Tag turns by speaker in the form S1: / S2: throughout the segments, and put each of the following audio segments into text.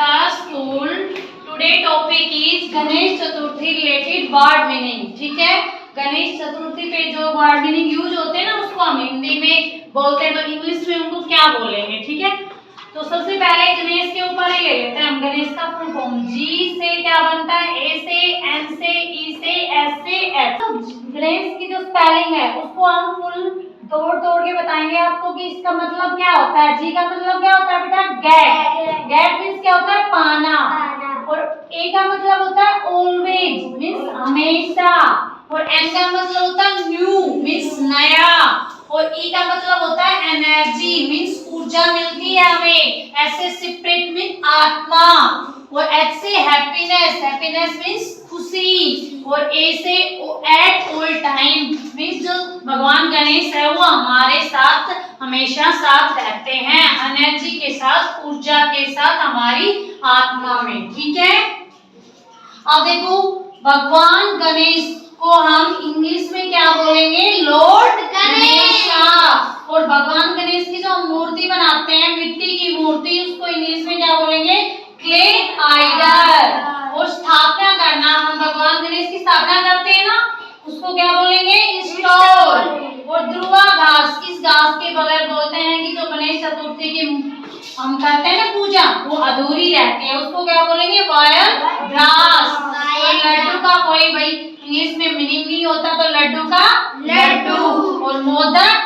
S1: Namaskar school. Today topic is Ganesh Chaturthi related word meaning. ठीक है, गणेश चतुर्थी पे जो word meaning यूज होते हैं ना उसको हम हिंदी में बोलते हैं, तो इंग्लिश में उनको क्या बोलेंगे. ठीक है, तो सबसे पहले गणेश के ऊपर ही ले लेते हैं हम. गणेश का फुल फॉर्म जी से क्या बनता है, ए से, एन से, ई से, एस से, एच. गणेश की जो स्पेलिंग है उसको हम फुल तोड़ तोड़ के बताएंगे आपको कि इसका मतलब क्या होता है. जी का मतलब क्या होता है बेटा, गेट. गेट मीन्स क्या होता है, पाना. और ए का मतलब होता है ऑलवेज मीन्स हमेशा. और एन का मतलब होता है न्यू मीन्स नया. और ई का मतलब होता है एनर्जी मीन्स ऊर्जा मिलती है हमें. एस से स्पिरिट मीन्स आत्मा. और एच से हैप्पीनेस, हैप्पीनेस मीन्स खुशी. और ए से एट ऑल टाइम मीन्स जो भगवान गणेश है वो हमारे साथ हमेशा साथ रहते हैं, एनर्जी के साथ, ऊर्जा के साथ हमारी आत्मा में. ठीक है, अब देखो भगवान गणेश को हम इंग्लिश में क्या बोलेंगे, लॉर्ड गणेशा. और भगवान गणेश की जो मूर्ति बनाते हैं, मिट्टी की मूर्ति, उसको इंग्लिश में क्या बोलेंगे, क्ले आइडल. और स्थापना करना, हम भगवान गणेश की स्थापना करते हैं ना, उसको क्या बोलेंगे, इंस्टॉल. और ध्रुवा घास, इस घास के बगैर बोलते हैं कि जो गणेश चतुर्थी की हम करते हैं ना पूजा, वो अधूरी रहती है, उसको क्या बोलेंगे, वायर ग्रास. तो लड्डू का कोई भाई इंग्लिश में मीनिंग नहीं होता, तो लड्डू का लड्डू. और मोदक,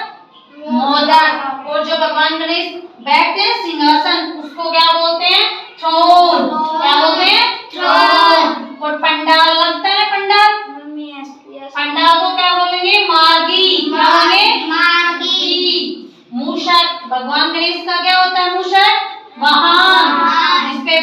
S1: मोदक. और जो भगवान गणेश बैठते हैं सिंहासन, उसको क्या बोलते हैं, थ्रोन. क्या बोलते हैं, थ्रोन. और पंडाल लगता है, पंडाल, पंडाल को क्या बोलेंगे, मार्गी. क्या बोलेंगे, मार्गी. मूषक, भगवान गणेश का क्या होता है, मूषक, वाहन जिसपे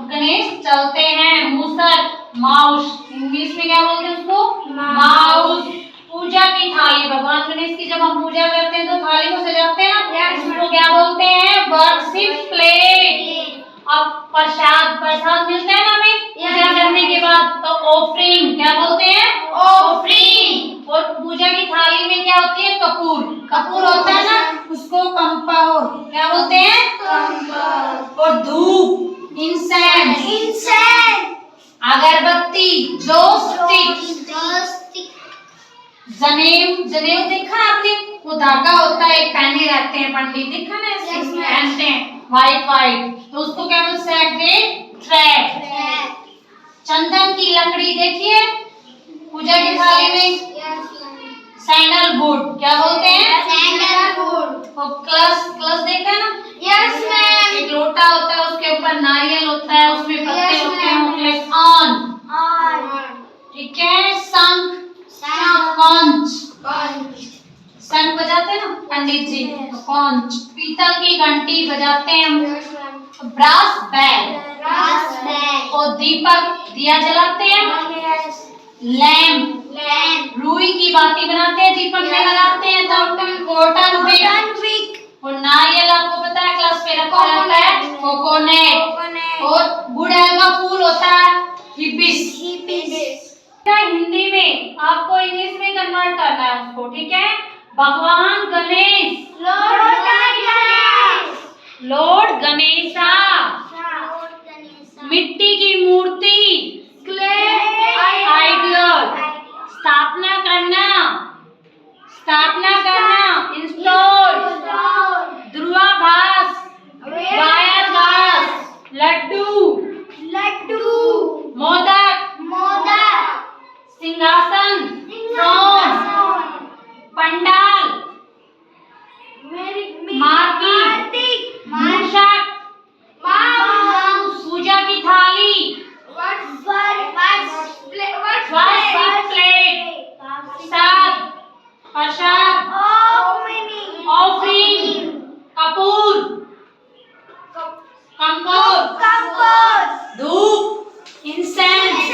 S1: गणेश चलते हैं, मूषक. माउस, इंग्लिश में क्या बोलते हैं उसको, माउस. पूजा की थाली, भगवान गणेश की जब हम पूजा करते हैं तो थाली को सजाते हैं ना, उसको क्या बोलते हैं, वर्शिप प्लेट. अब प्रसाद, प्रसाद मिलता है ना हमें पूजा करने के बाद, तो ऑफरिंग. क्या बोलते हैं, ऑफरिंग. और पूजा की थाली में क्या होती है, कपूर. कपूर होता है ना, उसको कंपाउर. क्या बोलते हैं, कंपाउर. और धूप, इंसेंस. इंसेंस. अगरबत्ती, जो स्टिक. जनेऊ, जनेऊ देखा आपने, वो धागा होता है, पहने रहते हैं पंडित, देखा ना, पहनते हैं व्हाइट व्हाइट, तो उसको क्या बोलते हैं, थ्रेड. चंदन की लकड़ी देखिए पूजा की थाली में, सैंडलवुड. क्या बोलते हैं, सैंडलवुड. और कलश, कलश देखा ना, यस मैम, एक लोटा होता है, उसके ऊपर नारियल होता है, उसमें पत्ते होते हैं, ऑन. ठीक है, शंख, कंच, शंख बजाते हैं ना पंडित जी, कंच. पीतल की घंटी बजाते हैं हम, ब्रास बैग. और दीपक, दिया जलाते हैं, लैम्प. रुई की बाती बनाते हैं, दीपक में लगाते हैं, तो कॉटन विक. और नारियल आपको पता है क्लास पे रखा जाता है, कोकोनट. और गुड़हल का फूल होता है, हिबिस. हिंदी में आपको इंग्लिश में कन्वर्ट करना है उसको. ठीक है, भगवान गणेश, लॉर्ड गणेशा. मिट्टी की मूर्ति, आइडियल. स्थापना करना, स्थापना करना, इंस्टॉल. ध्रुवा घास, वायर घास. लड्डू, मोदक, सिंहासन, थ्रोन. पंडाल, मार्गी, मूषक, पूजा की थाली, प्लेट, प्रसाद, ऑफरिंग, कपूर, कंपोज, धूप, इंसेंस,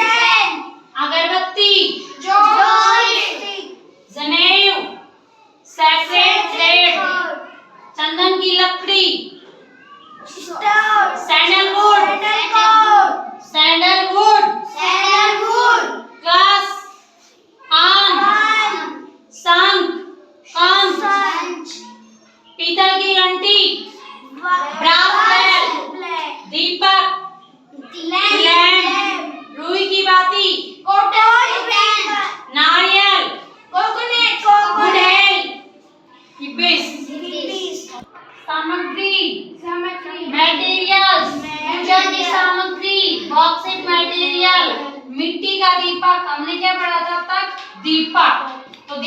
S1: अगरबत्ती, जनेऊ, सैक्रेड थ्रेड, चंदन की लकड़ी, सैंडलवुड, ग्लास, आन, शंख, कंच, पीतल की घंटी, ब्रास बैग, दीपक,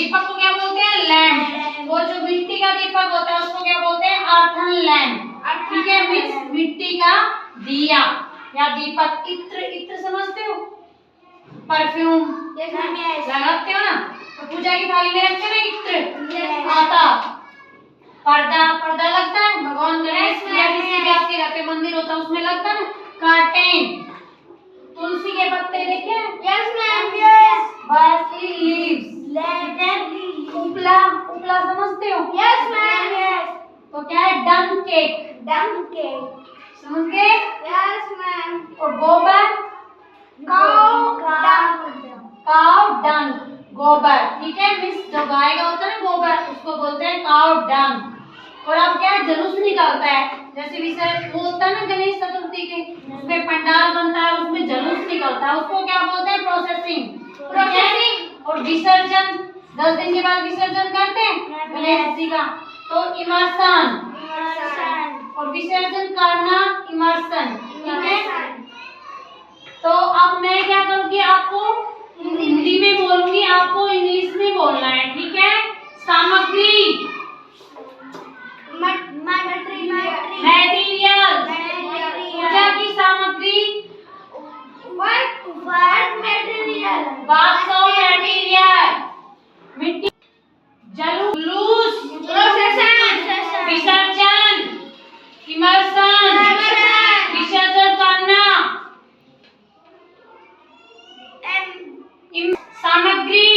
S1: दीपक को क्या बोलते हैं? लैम्प। वो जो मिट्टी का दीपक होता है उसको क्या बोलते हैं? Earthen lamp. ठीक है, मींस मिट्टी का दिया या दीपक। इत्र, इत्र समझते हो? परफ्यूम लगाते हो ना, तो पूजा की थाली में रखते हैं ना इत्र। आता पर्दा, पर्दा लगता है भगवान गणेश या किसी भी आपके घर पे मंदिर होता है उसमें लगता है ना। कर्टेन, तुलसी के पत्ते देखे?
S2: Yes ma'am, yes.
S1: Barley leaves, उपला, उपला समझते हो?
S2: Yes ma'am, yes.
S1: तो क्या है? डंग केक,
S2: डंग केक,
S1: समझ गए?
S2: Yes ma'am.
S1: और गोबर,
S2: काउ डंग,
S1: काउ डंग, गोबर। ठीक है, मिस जो गाय का होता है ना गोबर, उसको बोलते हैं काउ डंग। और अब क्या है? जुलूस निकलता है, जैसे विसर्जन वो होता है ना गणेश चतुर्थी के, उसमें पंडाल बनता है, उसमें जुलूस निकलता है, उसको क्या बोलते हैं? प्रोसेसिंग। प्रोसेसिंग। और विसर्जन 10 दिन के बाद विसर्जन करते हैं गणेश जी का, तो इमर्शन। और विसर्जन करना इमर्शन। ठीक है, तो अब मैं क्या करूँगी? आपको हिंदी में बोलूंगी, आपको इंग्लिश में बोलना है। ठीक है, सामग्री, मटेरियल, पूजा की सामग्री, बॉक्स ऑफ मटेरियल, मिट्टी, जुलूस, विसर्जन, इमर्शन, विसर्जन करना, सामग्री,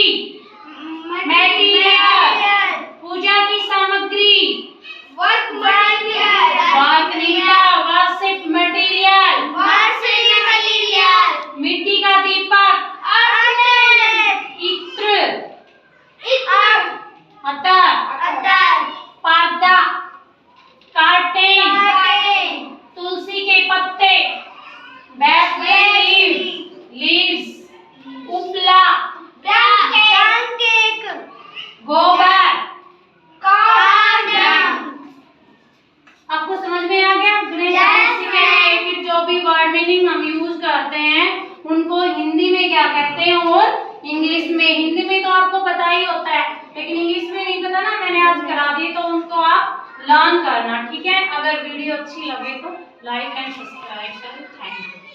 S1: मटेरियल, पूजा की सामग्री, वर्क नहीं था, वर्क सिर्फ मटेरियल, मिट्टी का दीपक, इत्र, अतर, पर्दा, कर्टेन, तुलसी के पत्ते, लीव्स, उपला, गोबर। आपको समझ में आ गया? गणेश चतुर्थी के रिलेटेड जो भी वर्ड मीनिंग हम यूज करते हैं उनको हिंदी में क्या कहते हैं और इंग्लिश में। हिंदी में तो आपको पता ही होता है, लेकिन इंग्लिश में नहीं पता ना, मैंने आज करा दी, तो उनको आप लर्न करना। ठीक है, अगर वीडियो अच्छी लगे तो लाइक एंड सब्सक्राइब करें। Thank you.